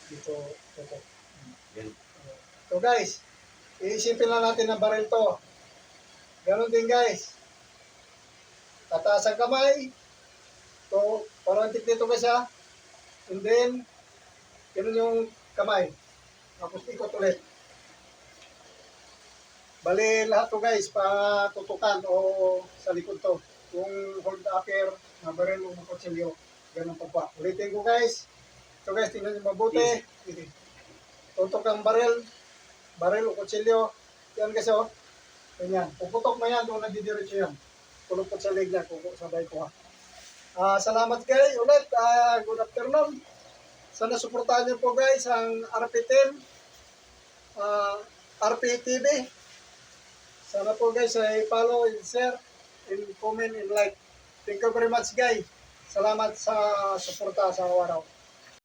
Dito, tutok. Yan. So guys, iisipin lang natin ang baril to. Ganon din guys. Tataas ang kamay. So, parang dito ka siya. And then, ganun yung kamay. Tapos ikot ulit. Bali lahat to guys, patutukan o sa likod to. Kung hold upper, na baril o kutsilyo. Ganun pa pa. Ulitin ko guys. So guys, tingnan nyo mabuti. Tutok ang baril o kutsilyo. Yan guys oh. Ganyan. Puputok mo yan kung nagdidiretso yan. Pulupot sa leg niya, sabay ko ha. Salamat guys ulit. Good afternoon. Sana suportahan niyo po guys ang RP10, RP TV. Sana po guys ay follow and share and comment and like. Thank you very much guys. Salamat sa suporta sa araw.